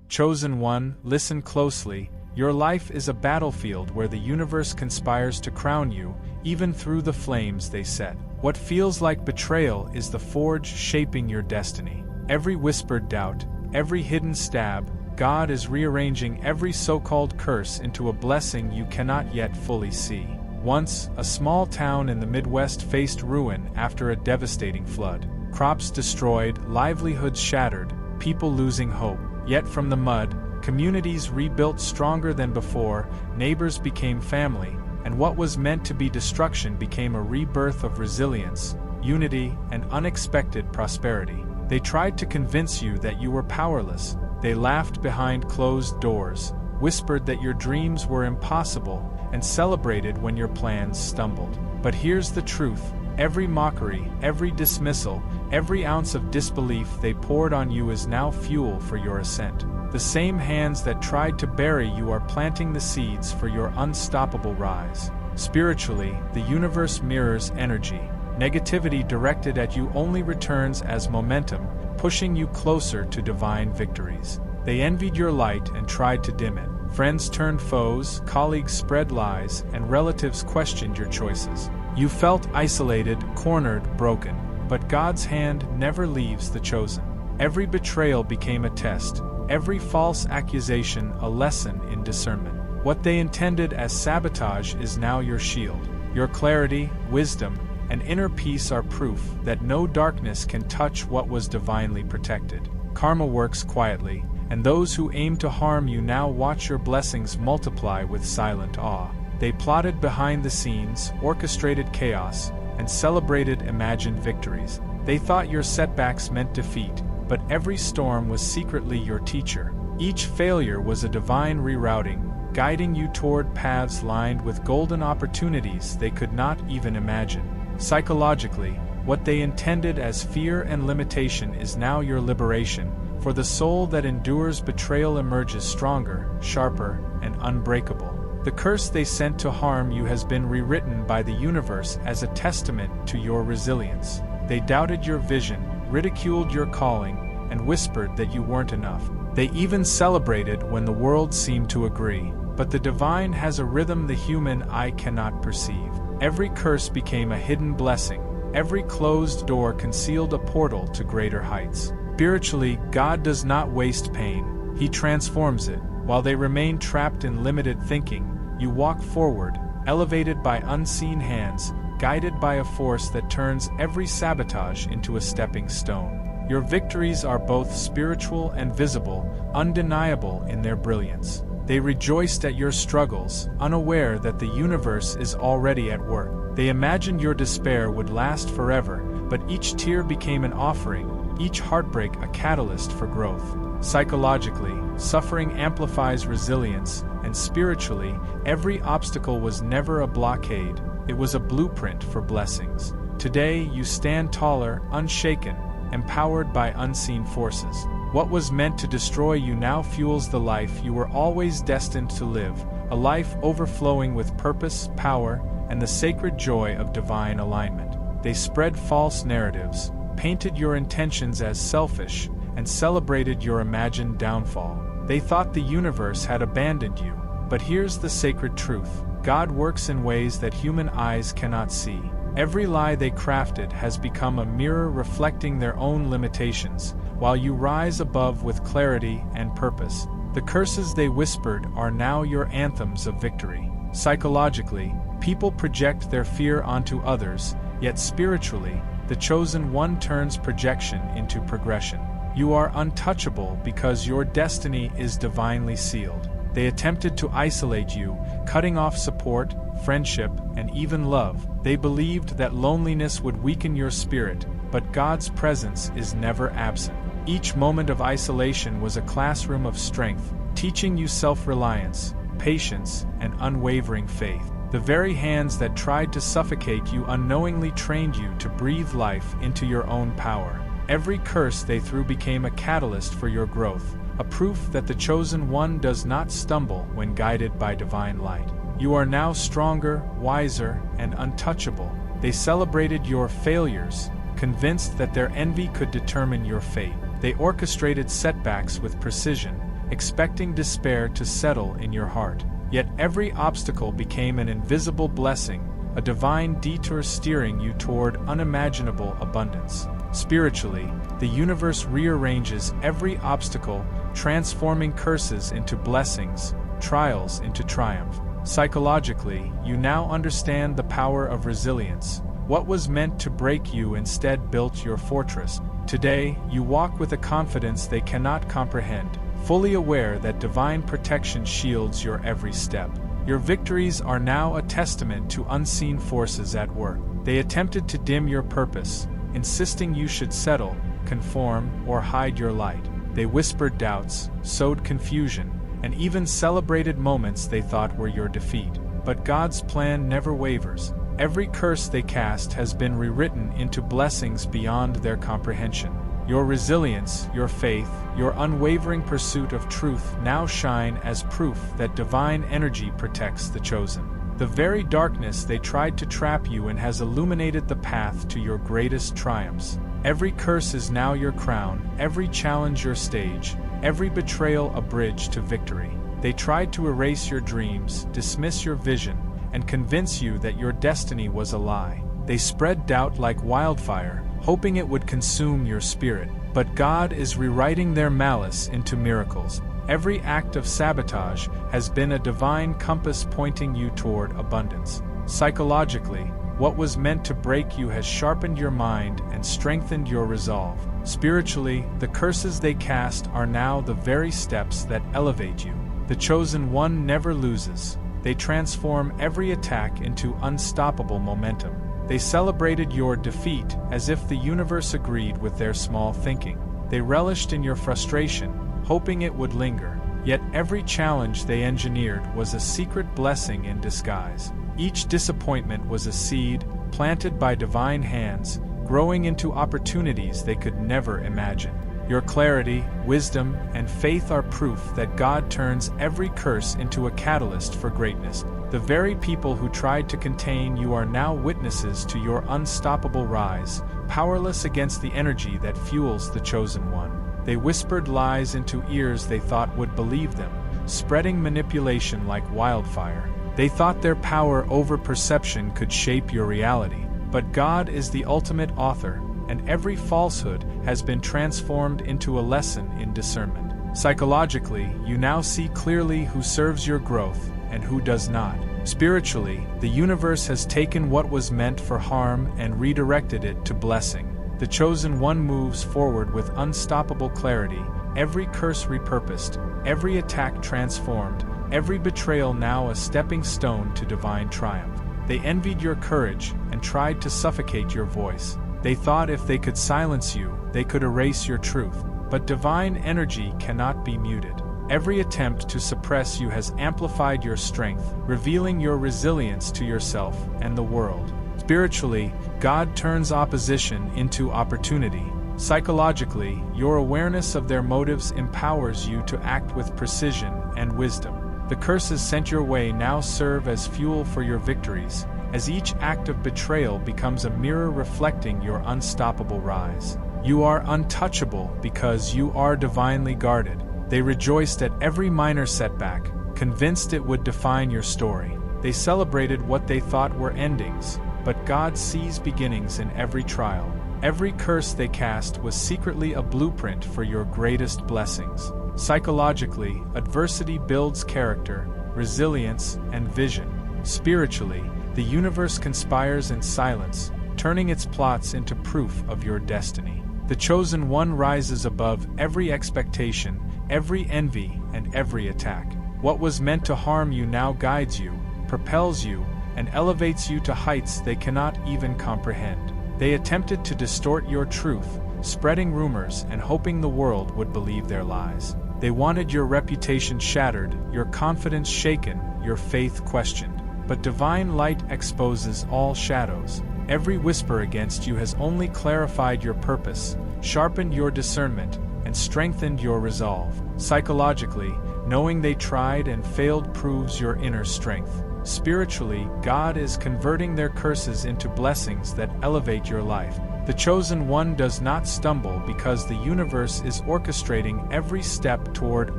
Chosen one, listen closely. Your life is a battlefield where the universe conspires to crown you, even through the flames they set. What feels like betrayal is the forge shaping your destiny. Every whispered doubt, every hidden stab, God is rearranging every so-called curse into a blessing you cannot yet fully see. Once, a small town in the Midwest faced ruin after a devastating flood. Crops destroyed, livelihoods shattered, people losing hope. Yet from the mud, communities rebuilt stronger than before, neighbors became family, and what was meant to be destruction became a rebirth of resilience, unity, and unexpected prosperity. They tried to convince you that you were powerless. They laughed behind closed doors, whispered that your dreams were impossible, and celebrated when your plans stumbled. But here's the truth. Every mockery, every dismissal, every ounce of disbelief they poured on you is now fuel for your ascent. The same hands that tried to bury you are planting the seeds for your unstoppable rise. Spiritually, the universe mirrors energy. Negativity directed at you only returns as momentum, pushing you closer to divine victories. They envied your light and tried to dim it. Friends turned foes, colleagues spread lies, and relatives questioned your choices. You felt isolated, cornered, broken. But God's hand never leaves the chosen. Every betrayal became a test, every false accusation a lesson in discernment. What they intended as sabotage is now your shield. Your clarity, wisdom, and inner peace are proof that no darkness can touch what was divinely protected. Karma works quietly, and those who aim to harm you now watch your blessings multiply with silent awe. They plotted behind the scenes, orchestrated chaos, and celebrated imagined victories. They thought your setbacks meant defeat, but every storm was secretly your teacher. Each failure was a divine rerouting, guiding you toward paths lined with golden opportunities they could not even imagine. Psychologically, what they intended as fear and limitation is now your liberation, for the soul that endures betrayal emerges stronger, sharper, and unbreakable. The curse they sent to harm you has been rewritten by the universe as a testament to your resilience. They doubted your vision, ridiculed your calling, and whispered that you weren't enough. They even celebrated when the world seemed to agree. But the divine has a rhythm the human eye cannot perceive. Every curse became a hidden blessing. Every closed door concealed a portal to greater heights. Spiritually, God does not waste pain. He transforms it. While they remain trapped in limited thinking, you walk forward, elevated by unseen hands, guided by a force that turns every sabotage into a stepping stone. Your victories are both spiritual and visible, undeniable in their brilliance. They rejoiced at your struggles, unaware that the universe is already at work. They imagined your despair would last forever, but each tear became an offering, each heartbreak a catalyst for growth. Psychologically, suffering amplifies resilience, and spiritually, every obstacle was never a blockade, it was a blueprint for blessings. Today, you stand taller, unshaken, empowered by unseen forces. What was meant to destroy you now fuels the life you were always destined to live, a life overflowing with purpose, power, and the sacred joy of divine alignment. They spread false narratives, painted your intentions as selfish, and celebrated your imagined downfall. They thought the universe had abandoned you. But here's the sacred truth. God works in ways that human eyes cannot see. Every lie they crafted has become a mirror reflecting their own limitations, while you rise above with clarity and purpose. The curses they whispered are now your anthems of victory. Psychologically, people project their fear onto others, yet spiritually, the chosen one turns projection into progression. You are untouchable because your destiny is divinely sealed. They attempted to isolate you, cutting off support, friendship, and even love. They believed that loneliness would weaken your spirit, but God's presence is never absent. Each moment of isolation was a classroom of strength, teaching you self-reliance, patience, and unwavering faith. The very hands that tried to suffocate you unknowingly trained you to breathe life into your own power. Every curse they threw became a catalyst for your growth, a proof that the chosen one does not stumble when guided by divine light. You are now stronger, wiser, and untouchable. They celebrated your failures, convinced that their envy could determine your fate. They orchestrated setbacks with precision, expecting despair to settle in your heart. Yet every obstacle became an invisible blessing, a divine detour steering you toward unimaginable abundance. Spiritually, the universe rearranges every obstacle, transforming curses into blessings, trials into triumph. Psychologically, you now understand the power of resilience. What was meant to break you instead built your fortress. Today, you walk with a confidence they cannot comprehend, fully aware that divine protection shields your every step. Your victories are now a testament to unseen forces at work. They attempted to dim your purpose, insisting you should settle, conform, or hide your light. They whispered doubts, sowed confusion, and even celebrated moments they thought were your defeat. But God's plan never wavers. Every curse they cast has been rewritten into blessings beyond their comprehension. Your resilience, your faith, your unwavering pursuit of truth now shine as proof that divine energy protects the chosen. The very darkness they tried to trap you in has illuminated the path to your greatest triumphs. Every curse is now your crown, every challenge your stage, every betrayal a bridge to victory. They tried to erase your dreams, dismiss your vision, and convince you that your destiny was a lie. They spread doubt like wildfire, hoping it would consume your spirit. But God is rewriting their malice into miracles. Every act of sabotage has been a divine compass pointing you toward abundance. Psychologically, what was meant to break you has sharpened your mind and strengthened your resolve. Spiritually, the curses they cast are now the very steps that elevate you. The chosen one never loses. They transform every attack into unstoppable momentum. They celebrated your defeat as if the universe agreed with their small thinking. They relished in your frustration, hoping it would linger. Yet every challenge they engineered was a secret blessing in disguise. Each disappointment was a seed, planted by divine hands, growing into opportunities they could never imagine. Your clarity, wisdom, and faith are proof that God turns every curse into a catalyst for greatness. The very people who tried to contain you are now witnesses to your unstoppable rise, powerless against the energy that fuels the chosen one. They whispered lies into ears they thought would believe them, spreading manipulation like wildfire. They thought their power over perception could shape your reality. But God is the ultimate author, and every falsehood has been transformed into a lesson in discernment. Psychologically, you now see clearly who serves your growth and who does not. Spiritually, the universe has taken what was meant for harm and redirected it to blessing. The chosen one moves forward with unstoppable clarity, every curse repurposed, every attack transformed, every betrayal now a stepping stone to divine triumph. They envied your courage and tried to suffocate your voice. They thought if they could silence you, they could erase your truth. But divine energy cannot be muted. Every attempt to suppress you has amplified your strength, revealing your resilience to yourself and the world. Spiritually, God turns opposition into opportunity. Psychologically, your awareness of their motives empowers you to act with precision and wisdom. The curses sent your way now serve as fuel for your victories, as each act of betrayal becomes a mirror reflecting your unstoppable rise. You are untouchable because you are divinely guarded. They rejoiced at every minor setback, convinced it would define your story. They celebrated what they thought were endings, but God sees beginnings in every trial. Every curse they cast was secretly a blueprint for your greatest blessings. Psychologically, adversity builds character, resilience, and vision. Spiritually, the universe conspires in silence, turning its plots into proof of your destiny. The chosen one rises above every expectation, every envy, and every attack. What was meant to harm you now guides you, propels you, and elevates you to heights they cannot even comprehend. They attempted to distort your truth, spreading rumors and hoping the world would believe their lies. They wanted your reputation shattered, your confidence shaken, your faith questioned. But divine light exposes all shadows. Every whisper against you has only clarified your purpose, sharpened your discernment, and strengthened your resolve. Psychologically, knowing they tried and failed proves your inner strength. Spiritually, God is converting their curses into blessings that elevate your life. The chosen one does not stumble because the universe is orchestrating every step toward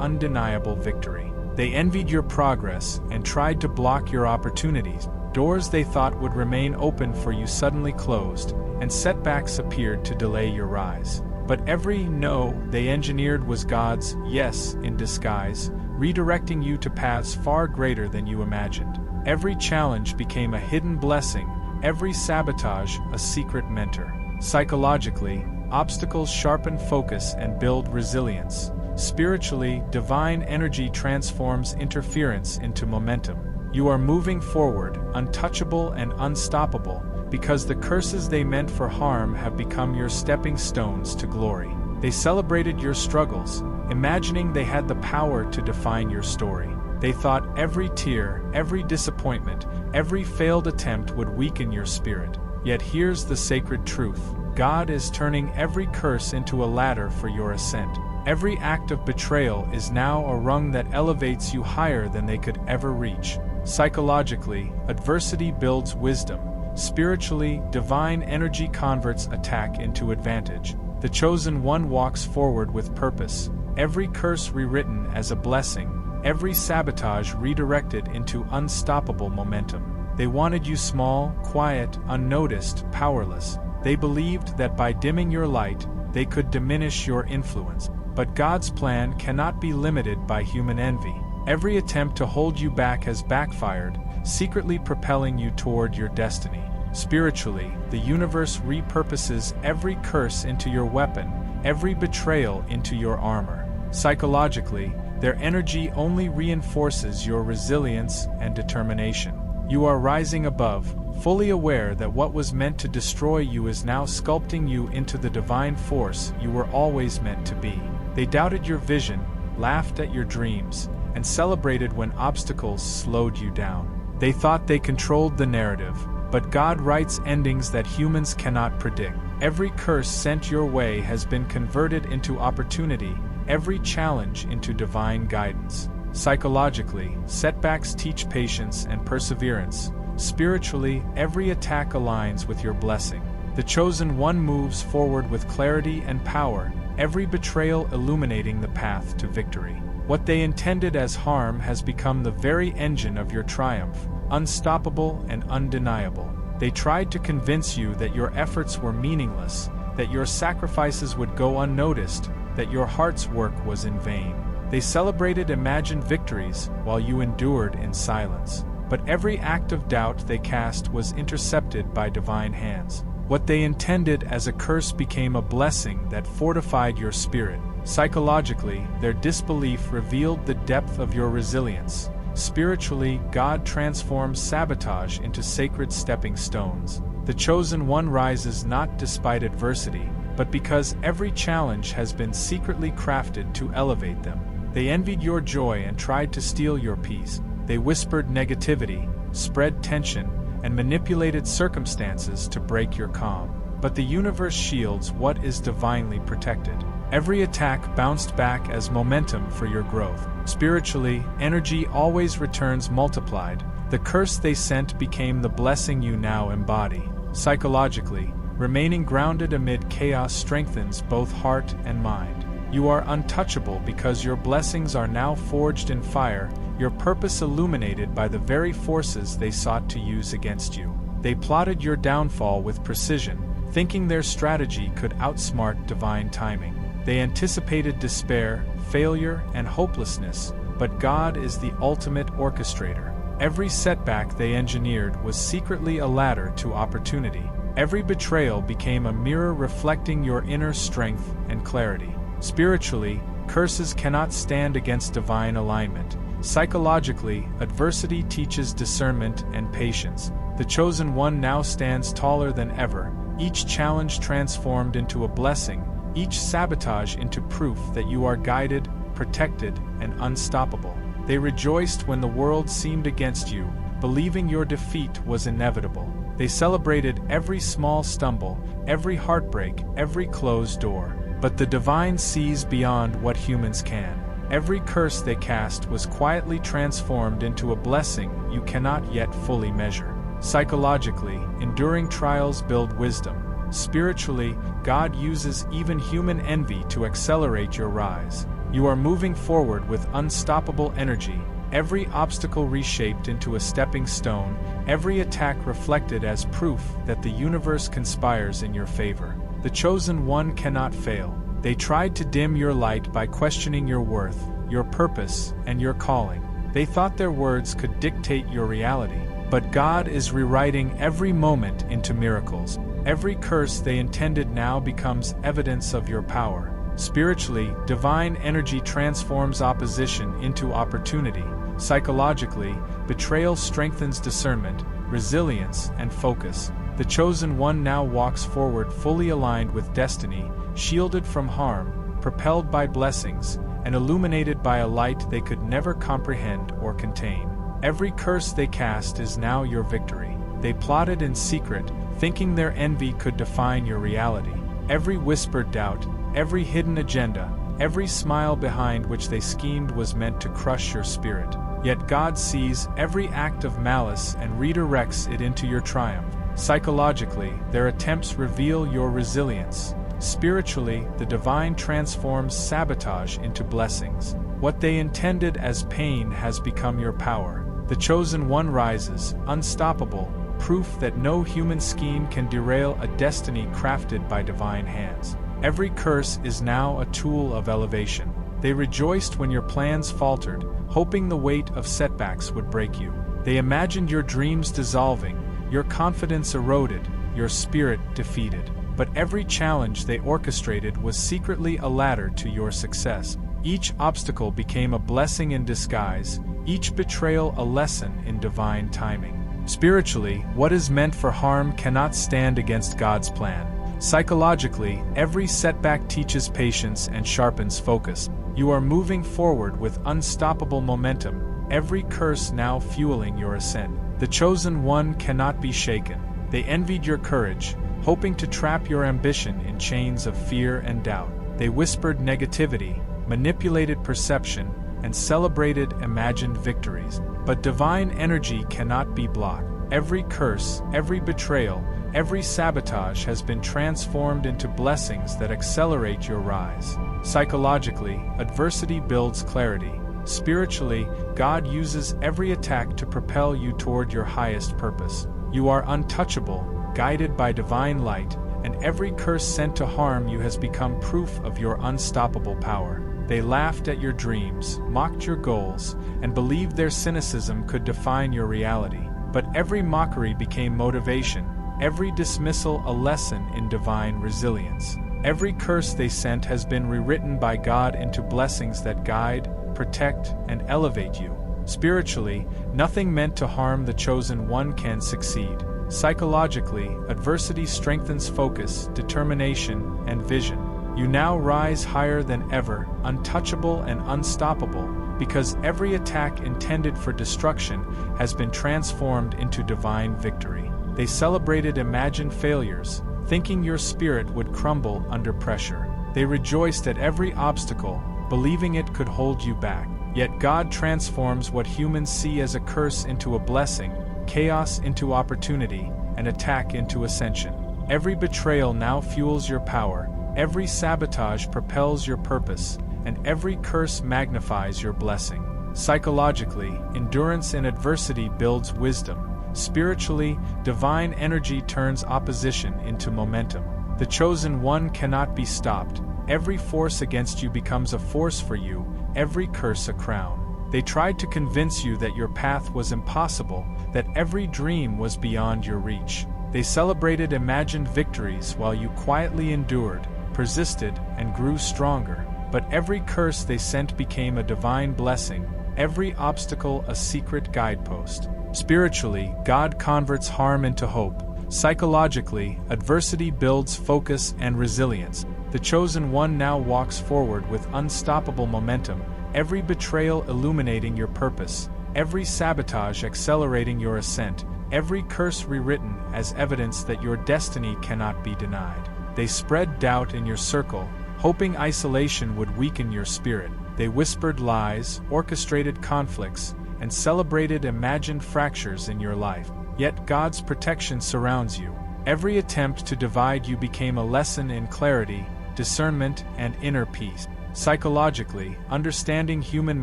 undeniable victory. They envied your progress and tried to block your opportunities. Doors they thought would remain open for you suddenly closed, and setbacks appeared to delay your rise. But every no they engineered was God's yes in disguise, redirecting you to paths far greater than you imagined. Every challenge became a hidden blessing, every sabotage a secret mentor. Psychologically, obstacles sharpen focus and build resilience. Spiritually, divine energy transforms interference into momentum. You are moving forward, untouchable and unstoppable, because the curses they meant for harm have become your stepping stones to glory. They celebrated your struggles, imagining they had the power to define your story. They thought every tear, every disappointment, every failed attempt would weaken your spirit. Yet here's the sacred truth. God is turning every curse into a ladder for your ascent. Every act of betrayal is now a rung that elevates you higher than they could ever reach. Psychologically, adversity builds wisdom. Spiritually, divine energy converts attack into advantage. The chosen one walks forward with purpose, every curse rewritten as a blessing, every sabotage redirected into unstoppable momentum. They wanted you small, quiet, unnoticed, powerless. They believed that by dimming your light, they could diminish your influence. But God's plan cannot be limited by human envy. Every attempt to hold you back has backfired, secretly propelling you toward your destiny. Spiritually, the universe repurposes every curse into your weapon, every betrayal into your armor. Psychologically, their energy only reinforces your resilience and determination. You are rising above, fully aware that what was meant to destroy you is now sculpting you into the divine force you were always meant to be. They doubted your vision, laughed at your dreams, and celebrated when obstacles slowed you down. They thought they controlled the narrative, but God writes endings that humans cannot predict. Every curse sent your way has been converted into opportunity, every challenge into divine guidance. Psychologically, setbacks teach patience and perseverance. Spiritually, every attack aligns with your blessing. The chosen one moves forward with clarity and power, every betrayal illuminating the path to victory. What they intended as harm has become the very engine of your triumph, unstoppable and undeniable. They tried to convince you that your efforts were meaningless, that your sacrifices would go unnoticed, that your heart's work was in vain. They celebrated imagined victories while you endured in silence. But every act of doubt they cast was intercepted by divine hands. What they intended as a curse became a blessing that fortified your spirit. Psychologically, their disbelief revealed the depth of your resilience. Spiritually, God transforms sabotage into sacred stepping stones. The chosen one rises not despite adversity, but because every challenge has been secretly crafted to elevate them. They envied your joy and tried to steal your peace. They whispered negativity, spread tension, and manipulated circumstances to break your calm. But the universe shields what is divinely protected. Every attack bounced back as momentum for your growth. Spiritually, energy always returns multiplied. The curse they sent became the blessing you now embody. Psychologically, remaining grounded amid chaos strengthens both heart and mind. You are untouchable because your blessings are now forged in fire, your purpose illuminated by the very forces they sought to use against you. They plotted your downfall with precision, thinking their strategy could outsmart divine timing. They anticipated despair, failure, and hopelessness, but God is the ultimate orchestrator. Every setback they engineered was secretly a ladder to opportunity. Every betrayal became a mirror reflecting your inner strength and clarity. Spiritually, curses cannot stand against divine alignment. Psychologically, adversity teaches discernment and patience. The chosen one now stands taller than ever, each challenge transformed into a blessing, each sabotage into proof that you are guided, protected, and unstoppable. They rejoiced when the world seemed against you, believing your defeat was inevitable. They celebrated every small stumble, every heartbreak, every closed door. But the divine sees beyond what humans can. Every curse they cast was quietly transformed into a blessing you cannot yet fully measure. Psychologically, enduring trials build wisdom. Spiritually, God uses even human envy to accelerate your rise. You are moving forward with unstoppable energy, every obstacle reshaped into a stepping stone, every attack reflected as proof that the universe conspires in your favor. The chosen one cannot fail. They tried to dim your light by questioning your worth, your purpose, and your calling. They thought their words could dictate your reality. But God is rewriting every moment into miracles. Every curse they intended now becomes evidence of your power. Spiritually, divine energy transforms opposition into opportunity. Psychologically, betrayal strengthens discernment, resilience, and focus. The chosen one now walks forward fully aligned with destiny, shielded from harm, propelled by blessings, and illuminated by a light they could never comprehend or contain. Every curse they cast is now your victory. They plotted in secret, thinking their envy could define your reality. Every whispered doubt, every hidden agenda, every smile behind which they schemed was meant to crush your spirit. Yet God sees every act of malice and redirects it into your triumph. Psychologically, their attempts reveal your resilience. Spiritually, the divine transforms sabotage into blessings. What they intended as pain has become your power. The chosen one rises, unstoppable, proof that no human scheme can derail a destiny crafted by divine hands. Every curse is now a tool of elevation. They rejoiced when your plans faltered, hoping the weight of setbacks would break you. They imagined your dreams dissolving, your confidence eroded, your spirit defeated. But every challenge they orchestrated was secretly a ladder to your success. Each obstacle became a blessing in disguise, each betrayal a lesson in divine timing. Spiritually, what is meant for harm cannot stand against God's plan. Psychologically, every setback teaches patience and sharpens focus. You are moving forward with unstoppable momentum, every curse now fueling your ascent. The chosen one cannot be shaken. They envied your courage, hoping to trap your ambition in chains of fear and doubt. They whispered negativity, manipulated perception, and celebrated imagined victories. But divine energy cannot be blocked. Every curse, every betrayal, every sabotage has been transformed into blessings that accelerate your rise. Psychologically, adversity builds clarity. Spiritually, God uses every attack to propel you toward your highest purpose. You are untouchable, guided by divine light, and every curse sent to harm you has become proof of your unstoppable power. They laughed at your dreams, mocked your goals, and believed their cynicism could define your reality. But every mockery became motivation, every dismissal a lesson in divine resilience. Every curse they sent has been rewritten by God into blessings that guide, protect, and elevate you. Spiritually, nothing meant to harm the chosen one can succeed. Psychologically, adversity strengthens focus, determination, and vision. You now rise higher than ever, untouchable and unstoppable, because every attack intended for destruction has been transformed into divine victory. They celebrated imagined failures, thinking your spirit would crumble under pressure. They rejoiced at every obstacle, believing it could hold you back. Yet God transforms what humans see as a curse into a blessing, chaos into opportunity, and attack into ascension. Every betrayal now fuels your power, every sabotage propels your purpose, and every curse magnifies your blessing. Psychologically, endurance in adversity builds wisdom. Spiritually, divine energy turns opposition into momentum. The chosen one cannot be stopped. Every force against you becomes a force for you, every curse a crown. They tried to convince you that your path was impossible, that every dream was beyond your reach. They celebrated imagined victories while you quietly endured, persisted, and grew stronger. But every curse they sent became a divine blessing, every obstacle a secret guidepost. Spiritually, God converts harm into hope. Psychologically, adversity builds focus and resilience. The chosen one now walks forward with unstoppable momentum, every betrayal illuminating your purpose, every sabotage accelerating your ascent, every curse rewritten as evidence that your destiny cannot be denied. They spread doubt in your circle, hoping isolation would weaken your spirit. They whispered lies, orchestrated conflicts, and celebrated imagined fractures in your life. Yet God's protection surrounds you. Every attempt to divide you became a lesson in clarity, discernment, and inner peace. Psychologically, understanding human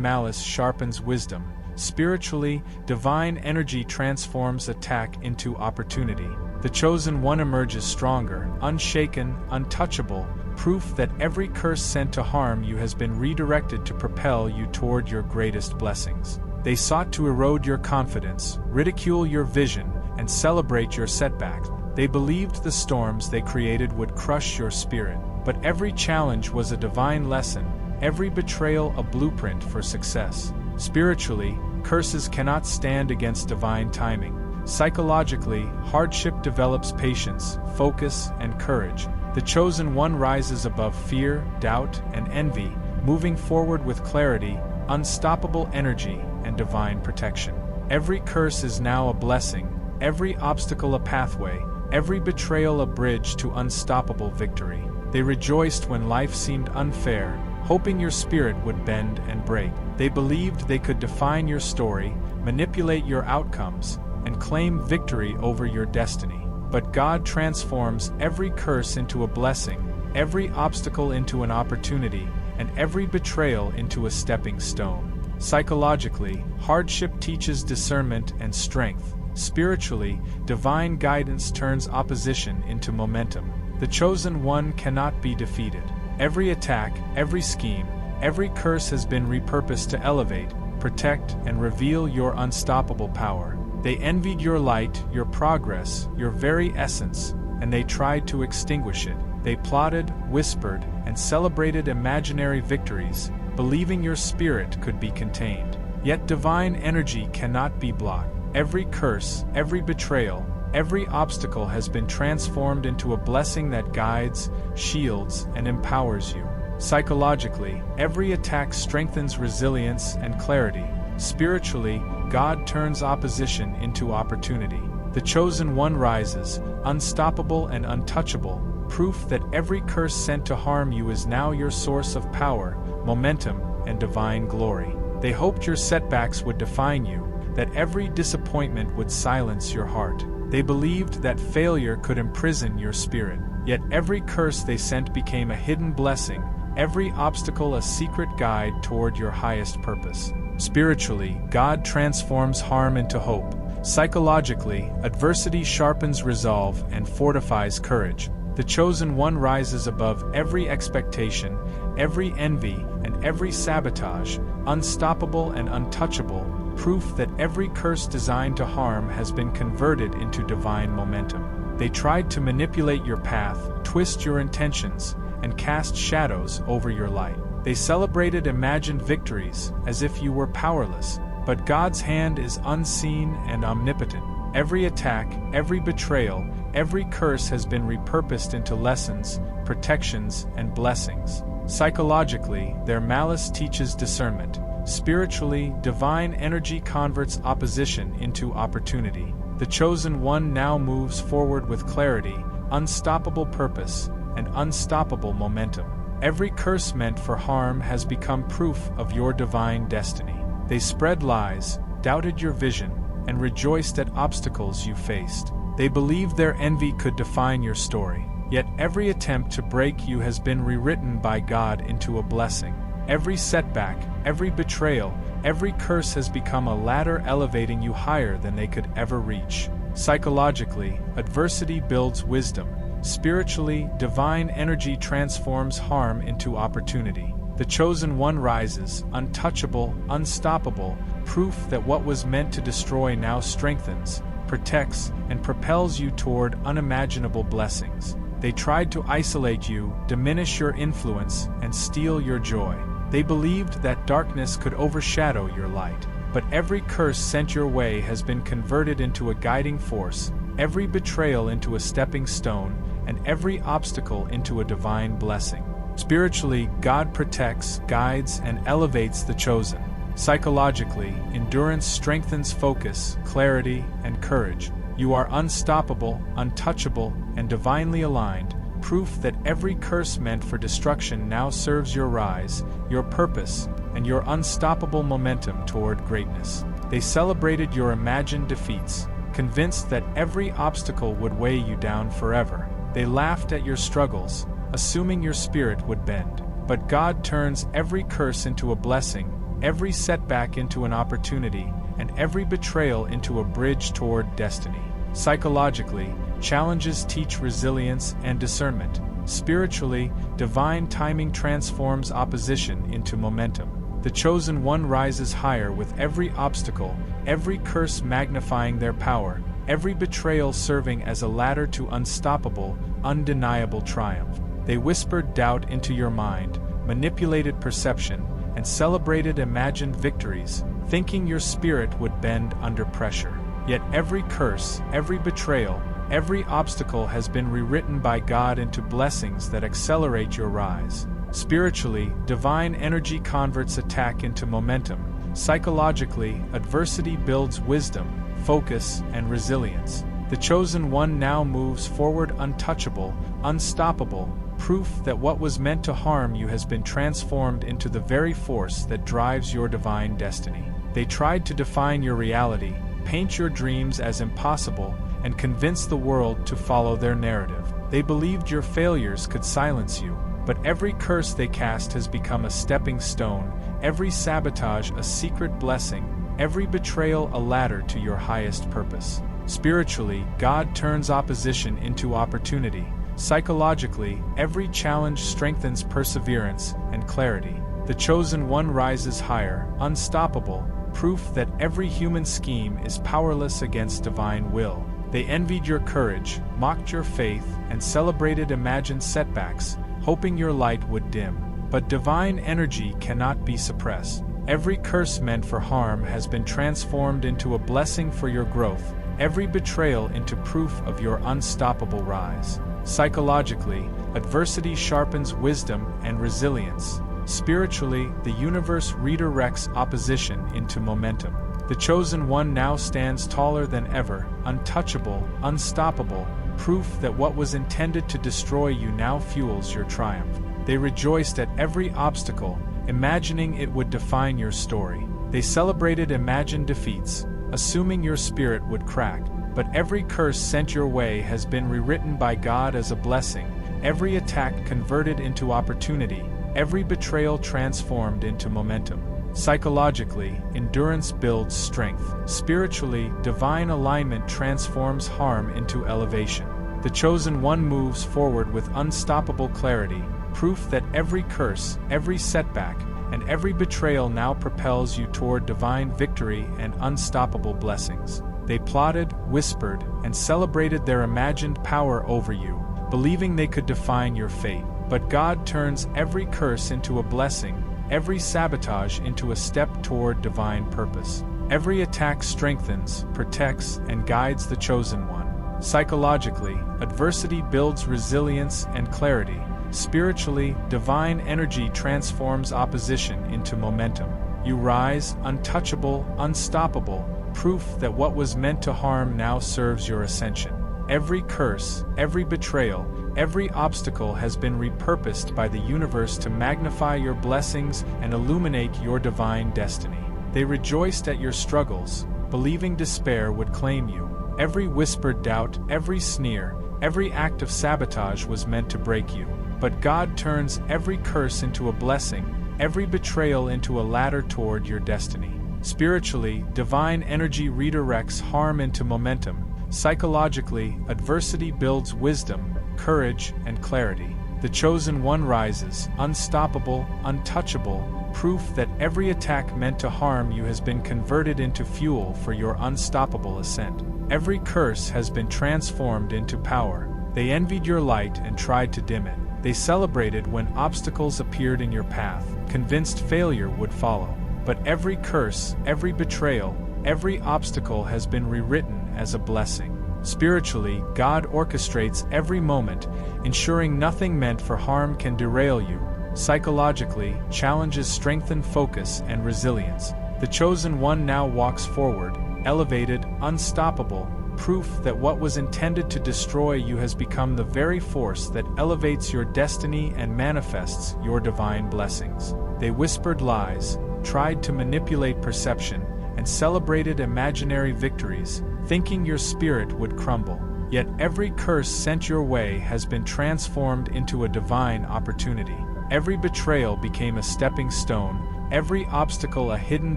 malice sharpens wisdom. Spiritually, divine energy transforms attack into opportunity. The chosen one emerges stronger, unshaken, untouchable, proof that every curse sent to harm you has been redirected to propel you toward your greatest blessings. They sought to erode your confidence, ridicule your vision, and celebrate your setbacks. They believed the storms they created would crush your spirit. But every challenge was a divine lesson, every betrayal a blueprint for success. Spiritually, curses cannot stand against divine timing. Psychologically, hardship develops patience, focus, and courage. The chosen one rises above fear, doubt, and envy, moving forward with clarity, unstoppable energy, and divine protection. Every curse is now a blessing, every obstacle a pathway, every betrayal a bridge to unstoppable victory. They rejoiced when life seemed unfair, hoping your spirit would bend and break. They believed they could define your story, manipulate your outcomes, and claim victory over your destiny. But God transforms every curse into a blessing, every obstacle into an opportunity, and every betrayal into a stepping stone. Psychologically, hardship teaches discernment and strength. Spiritually, divine guidance turns opposition into momentum. The chosen one cannot be defeated. Every attack, every scheme, every curse has been repurposed to elevate, protect, and reveal your unstoppable power. They envied your light, your progress, your very essence, and they tried to extinguish it. They plotted, whispered, and celebrated imaginary victories, believing your spirit could be contained. Yet divine energy cannot be blocked. Every curse, every betrayal, every obstacle has been transformed into a blessing that guides, shields, and empowers you. Psychologically, every attack strengthens resilience and clarity. Spiritually, God turns opposition into opportunity. The chosen one rises, unstoppable and untouchable, proof that every curse sent to harm you is now your source of power, momentum, and divine glory. They hoped your setbacks would define you, that every disappointment would silence your heart. They believed that failure could imprison your spirit. Yet every curse they sent became a hidden blessing, every obstacle a secret guide toward your highest purpose. Spiritually, God transforms harm into hope. Psychologically, adversity sharpens resolve and fortifies courage. The chosen one rises above every expectation, every envy, and every sabotage, unstoppable and untouchable, proof that every curse designed to harm has been converted into divine momentum. They tried to manipulate your path, twist your intentions, and cast shadows over your light. They celebrated imagined victories as if you were powerless, but God's hand is unseen and omnipotent. Every attack, every betrayal, every curse has been repurposed into lessons, protections, and blessings. Psychologically, their malice teaches discernment. Spiritually, divine energy converts opposition into opportunity. The chosen one now moves forward with clarity, unstoppable purpose, and unstoppable momentum. Every curse meant for harm has become proof of your divine destiny. They spread lies, doubted your vision, and rejoiced at obstacles you faced. They believed their envy could define your story. Yet every attempt to break you has been rewritten by God into a blessing. Every setback, every betrayal, every curse has become a ladder elevating you higher than they could ever reach. Psychologically, adversity builds wisdom. Spiritually, divine energy transforms harm into opportunity. The chosen one rises, untouchable, unstoppable, proof that what was meant to destroy now strengthens, protects, and propels you toward unimaginable blessings. They tried to isolate you, diminish your influence, and steal your joy. They believed that darkness could overshadow your light. But every curse sent your way has been converted into a guiding force, every betrayal into a stepping stone, and every obstacle into a divine blessing. Spiritually, God protects, guides, and elevates the chosen. Psychologically, endurance strengthens focus, clarity, and courage. You are unstoppable, untouchable, and divinely aligned, proof that every curse meant for destruction now serves your rise, your purpose, and your unstoppable momentum toward greatness. They celebrated your imagined defeats, convinced that every obstacle would weigh you down forever. They laughed at your struggles, assuming your spirit would bend. But God turns every curse into a blessing, every setback into an opportunity, and every betrayal into a bridge toward destiny. Psychologically, challenges teach resilience and discernment. Spiritually, divine timing transforms opposition into momentum. The chosen one rises higher with every obstacle, every curse magnifying their power, every betrayal serving as a ladder to unstoppable, undeniable triumph. They whispered doubt into your mind, manipulated perception, and celebrated imagined victories, thinking your spirit would bend under pressure. Yet every curse, every betrayal, every obstacle has been rewritten by God into blessings that accelerate your rise. Spiritually, divine energy converts attack into momentum. Psychologically, adversity builds wisdom, focus, and resilience. The chosen one now moves forward untouchable, unstoppable, proof that what was meant to harm you has been transformed into the very force that drives your divine destiny. They tried to define your reality, paint your dreams as impossible, and convince the world to follow their narrative. They believed your failures could silence you, but every curse they cast has become a stepping stone, every sabotage a secret blessing, every betrayal a ladder to your highest purpose. Spiritually, God turns opposition into opportunity. Psychologically, every challenge strengthens perseverance and clarity. The chosen one rises higher, unstoppable, proof that every human scheme is powerless against divine will. They envied your courage, mocked your faith, and celebrated imagined setbacks, hoping your light would dim. But divine energy cannot be suppressed. Every curse meant for harm has been transformed into a blessing for your growth, every betrayal into proof of your unstoppable rise. Psychologically, adversity sharpens wisdom and resilience. Spiritually, the universe redirects opposition into momentum. The chosen one now stands taller than ever, untouchable, unstoppable, proof that what was intended to destroy you now fuels your triumph. They rejoiced at every obstacle, imagining it would define your story. They celebrated imagined defeats, assuming your spirit would crack. But every curse sent your way has been rewritten by God as a blessing, every attack converted into opportunity, every betrayal transformed into momentum. Psychologically, endurance builds strength. Spiritually, divine alignment transforms harm into elevation. The chosen one moves forward with unstoppable clarity, proof that every curse, every setback, and every betrayal now propels you toward divine victory and unstoppable blessings. They plotted, whispered, and celebrated their imagined power over you, believing they could define your fate. But God turns every curse into a blessing, every sabotage into a step toward divine purpose. Every attack strengthens, protects, and guides the chosen one. Psychologically, adversity builds resilience and clarity. Spiritually, divine energy transforms opposition into momentum. You rise, untouchable, unstoppable, proof that what was meant to harm now serves your ascension. Every curse, every betrayal, every obstacle has been repurposed by the universe to magnify your blessings and illuminate your divine destiny. They rejoiced at your struggles, believing despair would claim you. Every whispered doubt, every sneer, every act of sabotage was meant to break you. But God turns every curse into a blessing, every betrayal into a ladder toward your destiny. Spiritually, divine energy redirects harm into momentum. Psychologically, adversity builds wisdom, courage, and clarity. The chosen one rises, unstoppable, untouchable, proof that every attack meant to harm you has been converted into fuel for your unstoppable ascent. Every curse has been transformed into power. They envied your light and tried to dim it. They celebrated when obstacles appeared in your path, convinced failure would follow. But every curse, every betrayal, every obstacle has been rewritten as a blessing. Spiritually, God orchestrates every moment, ensuring nothing meant for harm can derail you. Psychologically, challenges strengthen focus and resilience. The chosen one now walks forward, elevated, unstoppable, proof that what was intended to destroy you has become the very force that elevates your destiny and manifests your divine blessings. They whispered lies, tried to manipulate perception, and celebrated imaginary victories, thinking your spirit would crumble. Yet every curse sent your way has been transformed into a divine opportunity. Every betrayal became a stepping stone, every obstacle a hidden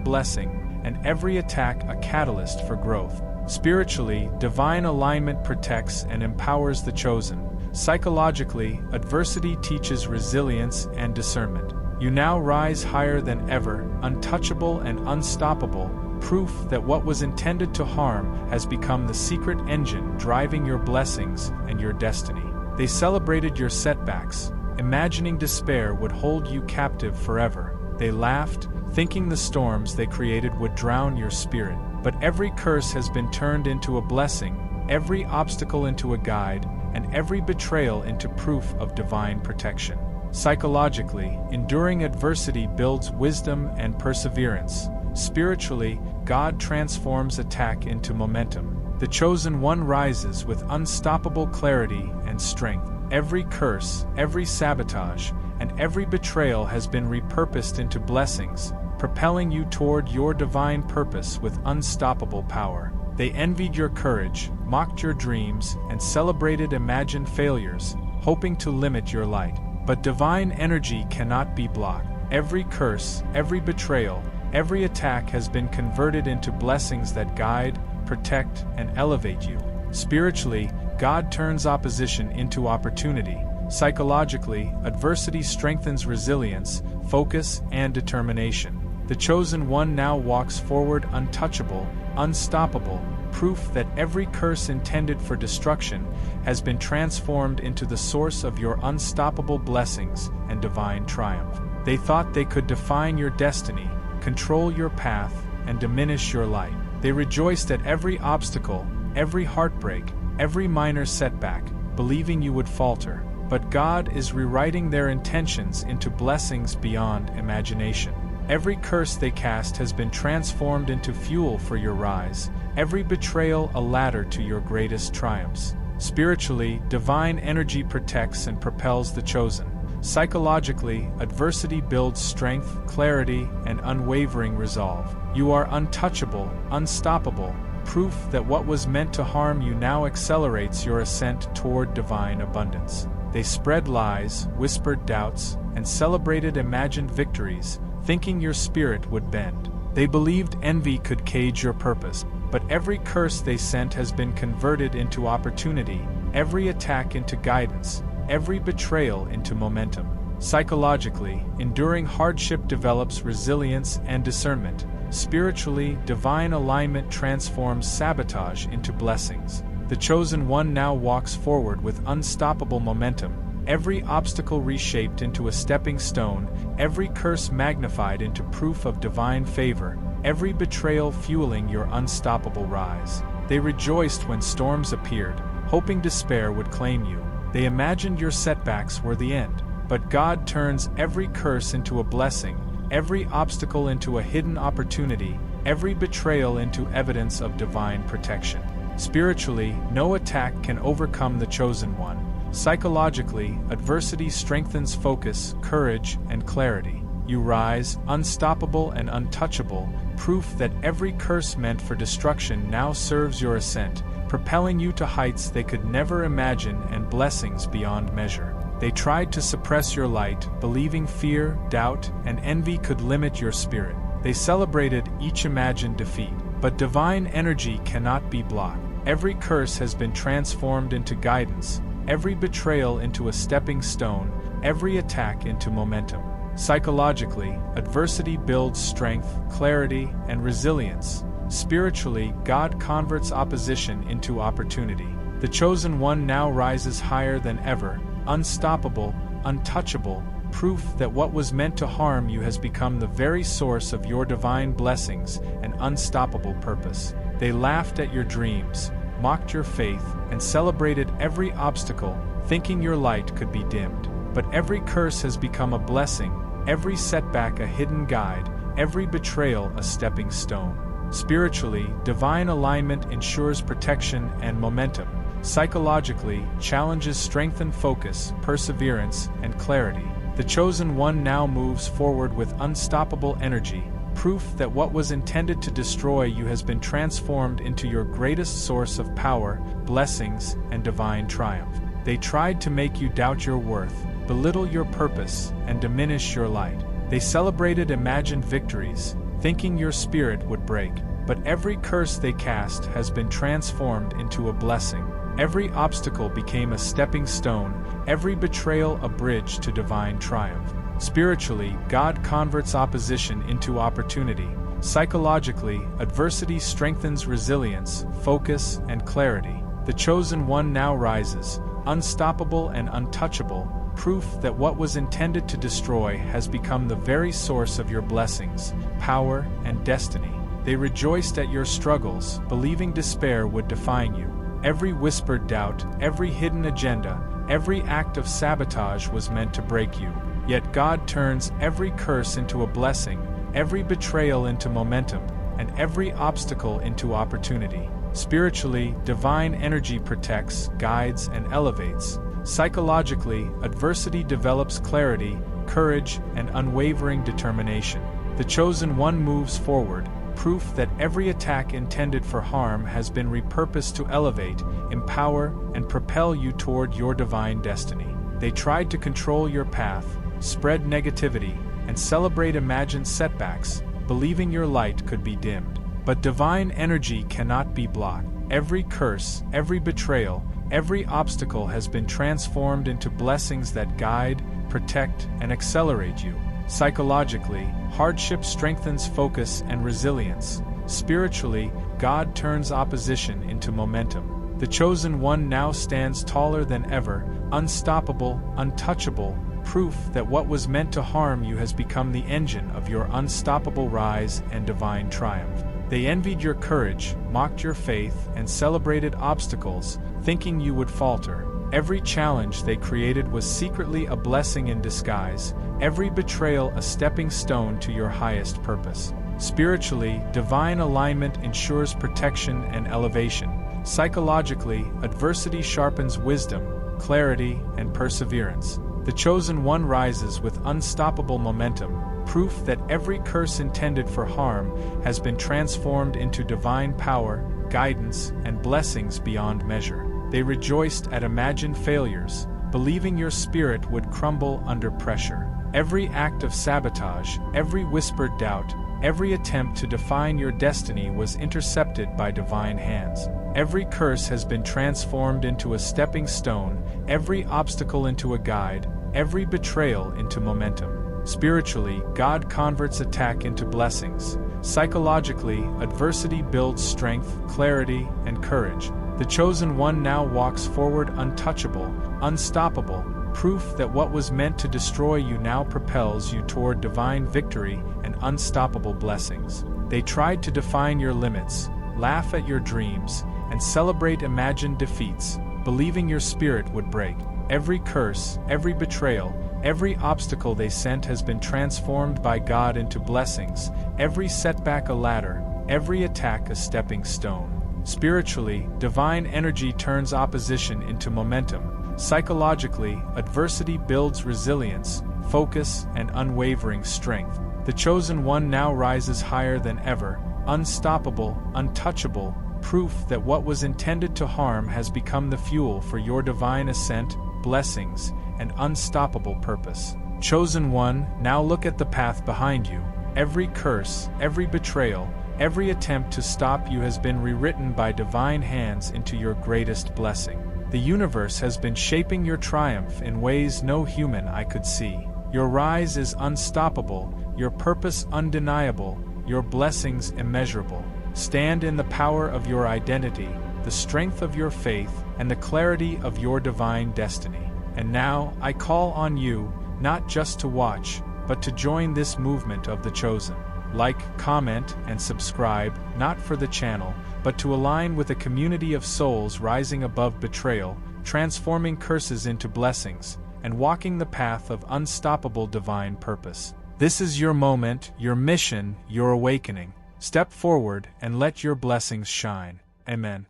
blessing, and every attack a catalyst for growth. Spiritually, divine alignment protects and empowers the chosen. Psychologically, adversity teaches resilience and discernment. You now rise higher than ever, untouchable and unstoppable, proof that what was intended to harm has become the secret engine driving your blessings and your destiny. They celebrated your setbacks, imagining despair would hold you captive forever. They laughed, thinking the storms they created would drown your spirit. But every curse has been turned into a blessing, every obstacle into a guide, and every betrayal into proof of divine protection. Psychologically, enduring adversity builds wisdom and perseverance. Spiritually, God transforms attack into momentum. The chosen one rises with unstoppable clarity and strength. Every curse, every sabotage, and every betrayal has been repurposed into blessings, propelling you toward your divine purpose with unstoppable power. They envied your courage, mocked your dreams, and celebrated imagined failures, hoping to limit your light. But divine energy cannot be blocked. Every curse, every betrayal, every attack has been converted into blessings that guide, protect, and elevate you. Spiritually, God turns opposition into opportunity. Psychologically, adversity strengthens resilience, focus, and determination. The chosen one now walks forward untouchable, unstoppable, proof that every curse intended for destruction has been transformed into the source of your unstoppable blessings and divine triumph. They thought they could define your destiny, control your path, and diminish your light. They rejoiced at every obstacle, every heartbreak, every minor setback, believing you would falter. But God is rewriting their intentions into blessings beyond imagination. Every curse they cast has been transformed into fuel for your rise, every betrayal a ladder to your greatest triumphs. Spiritually, divine energy protects and propels the chosen. Psychologically, adversity builds strength, clarity, and unwavering resolve. You are untouchable, unstoppable, proof that what was meant to harm you now accelerates your ascent toward divine abundance. They spread lies, whispered doubts, and celebrated imagined victories, thinking your spirit would bend. They believed envy could cage your purpose, but every curse they sent has been converted into opportunity, every attack into guidance, every betrayal into momentum. Psychologically, enduring hardship develops resilience and discernment. Spiritually, divine alignment transforms sabotage into blessings. The chosen one now walks forward with unstoppable momentum, every obstacle reshaped into a stepping stone, every curse magnified into proof of divine favor, every betrayal fueling your unstoppable rise. They rejoiced when storms appeared, hoping despair would claim you. They imagined your setbacks were the end. But God turns every curse into a blessing, every obstacle into a hidden opportunity, every betrayal into evidence of divine protection. Spiritually, no attack can overcome the chosen one. Psychologically, adversity strengthens focus, courage, and clarity. You rise, unstoppable and untouchable, proof that every curse meant for destruction now serves your ascent, propelling you to heights they could never imagine and blessings beyond measure. They tried to suppress your light, believing fear, doubt, and envy could limit your spirit. They celebrated each imagined defeat. But divine energy cannot be blocked. Every curse has been transformed into guidance, every betrayal into a stepping stone, every attack into momentum. Psychologically, adversity builds strength, clarity, and resilience. Spiritually, God converts opposition into opportunity. The chosen one now rises higher than ever, unstoppable, untouchable, proof that what was meant to harm you has become the very source of your divine blessings and unstoppable purpose. They laughed at your dreams, mocked your faith, and celebrated every obstacle, thinking your light could be dimmed. But every curse has become a blessing, every setback a hidden guide, every betrayal a stepping stone. Spiritually, divine alignment ensures protection and momentum. Psychologically, challenges strengthen focus, perseverance, and clarity. The chosen one now moves forward with unstoppable energy, proof that what was intended to destroy you has been transformed into your greatest source of power, blessings, and divine triumph. They tried to make you doubt your worth, belittle your purpose, and diminish your light. They celebrated imagined victories, thinking your spirit would break. But every curse they cast has been transformed into a blessing. Every obstacle became a stepping stone, every betrayal a bridge to divine triumph. Spiritually, God converts opposition into opportunity. Psychologically, adversity strengthens resilience, focus, and clarity. The chosen one now rises, unstoppable and untouchable, proof that what was intended to destroy has become the very source of your blessings, power, and destiny. They rejoiced at your struggles, believing despair would define you. Every whispered doubt, every hidden agenda, every act of sabotage was meant to break you. Yet God turns every curse into a blessing, every betrayal into momentum, and every obstacle into opportunity. Spiritually, divine energy protects, guides, and elevates. Psychologically, adversity develops clarity, courage, and unwavering determination. The chosen one moves forward, proof that every attack intended for harm has been repurposed to elevate, empower, and propel you toward your divine destiny. They tried to control your path, spread negativity, and celebrate imagined setbacks, believing your light could be dimmed. But divine energy cannot be blocked. Every curse, every betrayal, every obstacle has been transformed into blessings that guide, protect, and accelerate you. Psychologically, hardship strengthens focus and resilience. Spiritually, God turns opposition into momentum. The chosen one now stands taller than ever, unstoppable, untouchable, proof that what was meant to harm you has become the engine of your unstoppable rise and divine triumph. They envied your courage, mocked your faith, and celebrated obstacles, thinking you would falter. Every challenge they created was secretly a blessing in disguise, every betrayal a stepping stone to your highest purpose. Spiritually, divine alignment ensures protection and elevation. Psychologically, adversity sharpens wisdom, clarity, and perseverance. The chosen one rises with unstoppable momentum, proof that every curse intended for harm has been transformed into divine power, guidance, and blessings beyond measure. They rejoiced at imagined failures, believing your spirit would crumble under pressure. Every act of sabotage, every whispered doubt, every attempt to define your destiny was intercepted by divine hands. Every curse has been transformed into a stepping stone, every obstacle into a guide, every betrayal into momentum. Spiritually, God converts attack into blessings. Psychologically, adversity builds strength, clarity, and courage. The chosen one now walks forward untouchable, unstoppable, proof that what was meant to destroy you now propels you toward divine victory and unstoppable blessings. They tried to define your limits, laugh at your dreams, and celebrate imagined defeats, believing your spirit would break. Every curse, every betrayal, every obstacle they sent has been transformed by God into blessings, every setback a ladder, every attack a stepping stone. Spiritually, divine energy turns opposition into momentum. Psychologically, adversity builds resilience, focus, and unwavering strength. The chosen one now rises higher than ever, unstoppable, untouchable, proof that what was intended to harm has become the fuel for your divine ascent, blessings, and unstoppable purpose. Chosen one, now look at the path behind you. Every curse, every betrayal, every attempt to stop you has been rewritten by divine hands into your greatest blessing. The universe has been shaping your triumph in ways no human eye could see. Your rise is unstoppable, your purpose undeniable, your blessings immeasurable. Stand in the power of your identity, the strength of your faith, and the clarity of your divine destiny. And now, I call on you, not just to watch, but to join this movement of the chosen. Like, comment, and subscribe, not for the channel, but to align with a community of souls rising above betrayal, transforming curses into blessings, and walking the path of unstoppable divine purpose. This is your moment, your mission, your awakening. Step forward and let your blessings shine. Amen.